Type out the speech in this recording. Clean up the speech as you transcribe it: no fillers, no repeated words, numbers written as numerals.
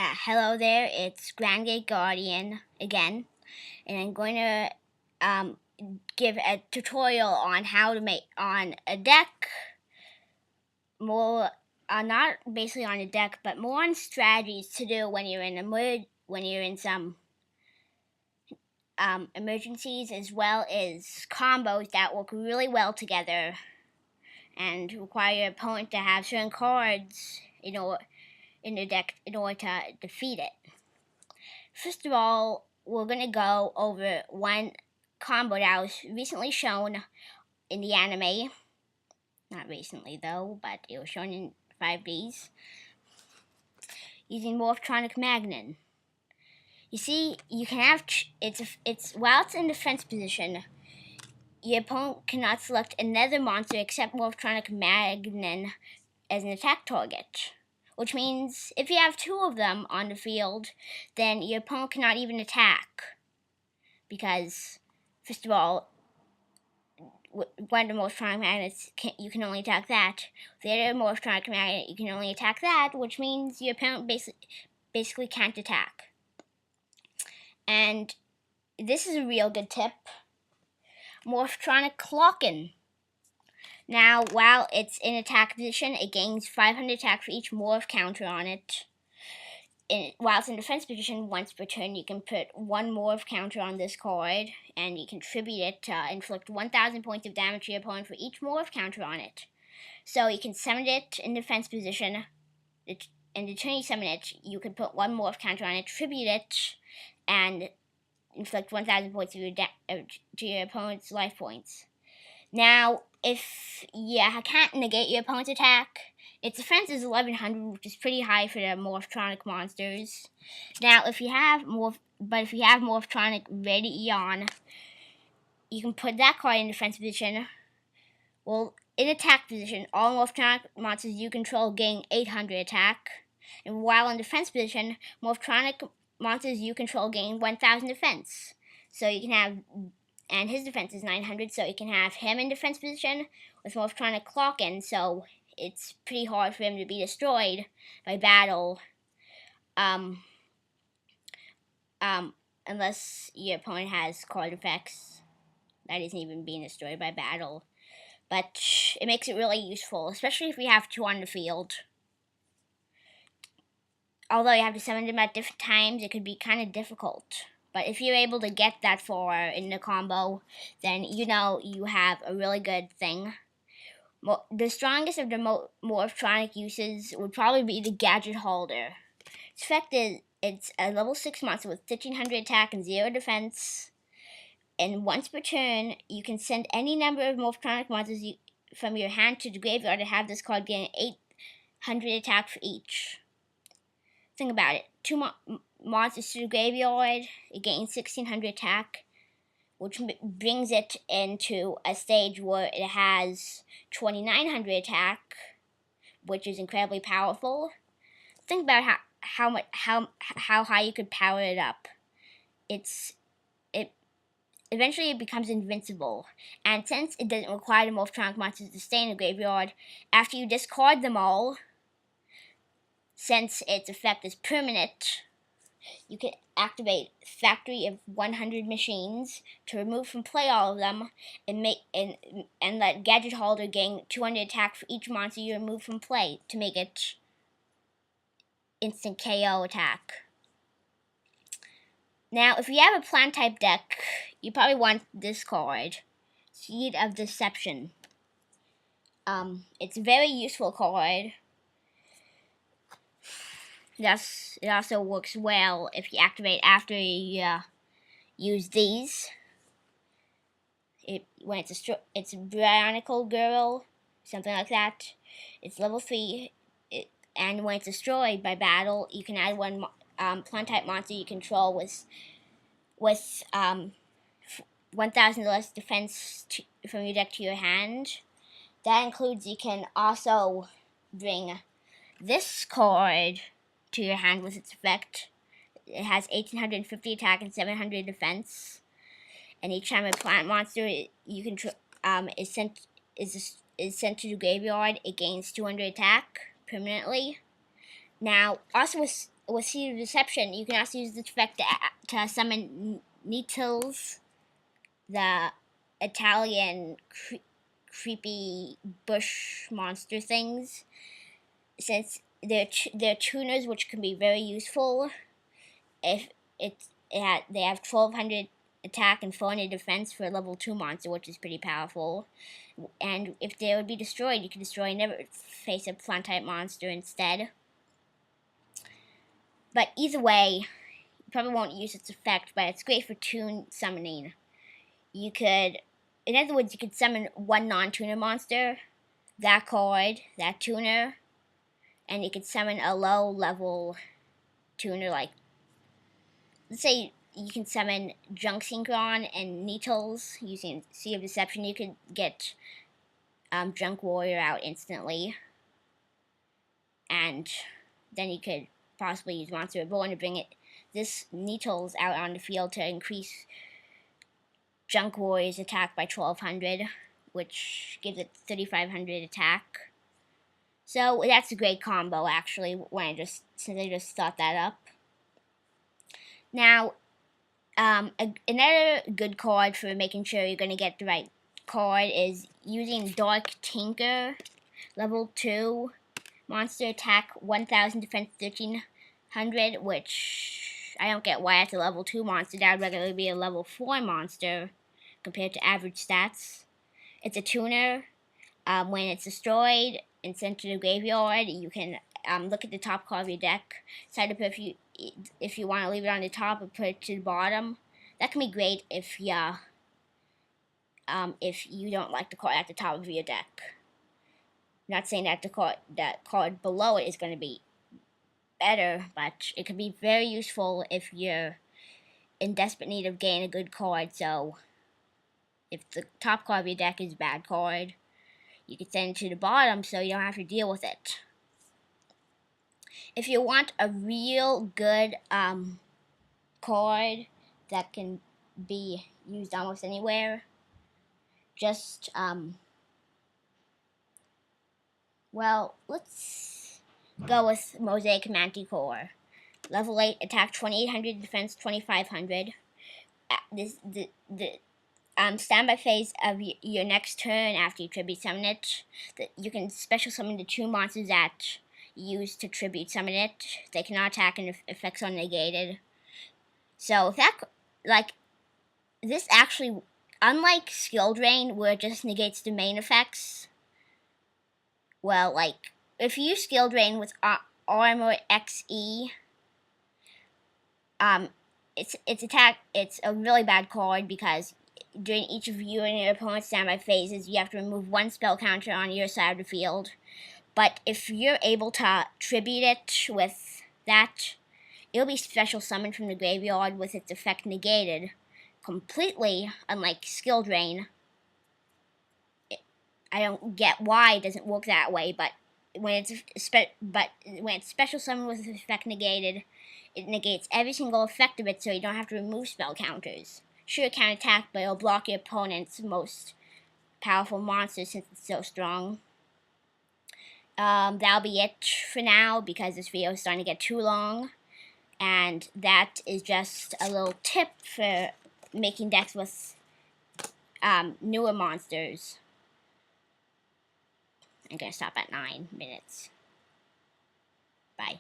Hello there, it's GrandGateGuardian again, and I'm going to give a tutorial on how to make on a deck, more not basically on a deck, but more on strategies to do when you're in some emergencies, as well as combos that work really well together and require your opponent to have certain cards in the deck in order to defeat it. First of all, we're going to go over one combo that was recently shown in the anime. Not recently though, but it was shown in 5Ds. Using Morphtronic Magnon. You see, you can have while it's in defense position, your opponent cannot select another monster except Morphtronic Magnon as an attack target. Which means if you have two of them on the field, then your opponent cannot even attack. Because, first of all, one of the Morphtronic Magnets, you can only attack that. The other Morphtronic Magnet, you can only attack that, which means your opponent basically can't attack. And this is a real good tip. Morphtronic Clocken. Now, while it's in attack position, it gains 500 attack for each morph counter on it. While it's in defense position, once per turn, you can put one morph counter on this card, and you can tribute it to inflict 1,000 points of damage to your opponent for each morph counter on it. So you can summon it in defense position, and the turn you summon it, you can put one morph counter on it, tribute it, and inflict 1,000 points to your opponent's life points. Now, if you can't negate your opponent's attack, its defense is 1100, which is pretty high for the Morphtronic monsters. Now, if you have Morphtronic Red Eon, you can put that card in defense position. Well, in attack position, all Morphtronic monsters you control gain 800 attack, and while in defense position, Morphtronic monsters you control gain 1,000 defense. So you can have, and his defense is 900, so you can have him in defense position with Morphtronic Clocken, so it's pretty hard for him to be destroyed by battle, unless your opponent has card effects that isn't even being destroyed by battle. But it makes it really useful, especially if we have two on the field. Although you have to summon them at different times, it could be kind of difficult. But if you're able to get that far in the combo, then you know you have a really good thing. The strongest of the Morphtronic uses would probably be the Gadget Holder. Its effect is, it's a level 6 monster with 1,500 attack and 0 defense. And once per turn, you can send any number of Morphtronic monsters from your hand to the graveyard to have this card gain 800 attack for each. Think about it. Two monsters to the graveyard, it gains 1,600 attack, which brings it into a stage where it has 2,900 attack, which is incredibly powerful. Think about how high you could power it up. Eventually it becomes invincible, and since it doesn't require the Morphtronic monsters to stay in the graveyard, after you discard them all, since its effect is permanent, you can activate Factory of 100 Machines to remove from play all of them, and let Gadget Holder gain 200 attack for each monster you remove from play to make it instant KO attack. Now, if you have a plant type deck, you probably want this card, Seed of Deception. It's a very useful card. Thus, it also works well if you activate after you use these. When it's a Bionicle Girl, something like that. It's level 3, and when it's destroyed by battle, you can add one plant type monster you control with 1,000 less defense from your deck to your hand. That includes, you can also bring this card to your hand with its effect. It has 1,850 attack and 700 defense. And each time a plant monster you control is sent to the graveyard, it gains 200 attack permanently. Now, also with Seed of Deception, you can also use this effect to summon Needles, the Italian creepy bush monster things, since they're tuners, which can be very useful. If they have 1200 attack and 400 defense for a level 2 monster, which is pretty powerful. And if they would be destroyed, you can destroy and never face a plant type monster instead. But either way, you probably won't use its effect, but it's great for tune summoning. You could, in other words, you could summon one non-tuner monster, that card, that tuner, and you could summon a low-level tuner, like, let's say you can summon Junk Synchron and Needles using Sea of Deception. You could get Junk Warrior out instantly, and then you could possibly use Monster Reborn to bring this Needles out on the field to increase Junk Warrior's attack by 1200, which gives it 3500 attack. So that's a great combo, actually, since I just thought that up. Now, another good card for making sure you're going to get the right card is using Dark Tinker, level 2, monster attack 1000, defense 1300, which I don't get why it's a level 2 monster. That would regularly be a level 4 monster compared to average stats. It's a tuner. When it's destroyed and sent to the graveyard, you can look at the top card of your deck, decide if you want to leave it on the top or put it to the bottom. That can be great if you don't like the card at the top of your deck. I'm not saying that that card below it is going to be better, but it can be very useful if you're in desperate need of getting a good card. So if the top card of your deck is a bad card, you can send it to the bottom so you don't have to deal with it. If you want a real good card that can be used almost anywhere, just well, let's go with Mosaic Manticore. Level 8, attack 2800, defense 2500. Standby phase of your next turn after you tribute summon it, you can special summon the 2 monsters that you use to tribute summon it. They cannot attack and effects are negated. So this actually, unlike Skill Drain where it just negates the main effects, well, like, if you use Skill Drain with Armor XE, it's a really bad card because during each of you and your opponent's standby phases, you have to remove 1 spell counter on your side of the field. But if you're able to tribute it with that, it'll be special summoned from the graveyard with its effect negated completely, unlike Skill Drain. I don't get why it doesn't work that way, but when it's special summoned with its effect negated, it negates every single effect of it, so you don't have to remove spell counters. Sure, it can attack, but it'll block your opponent's most powerful monster since it's so strong. That'll be it for now because this video is starting to get too long. And that is just a little tip for making decks with newer monsters. I'm going to stop at 9 minutes. Bye.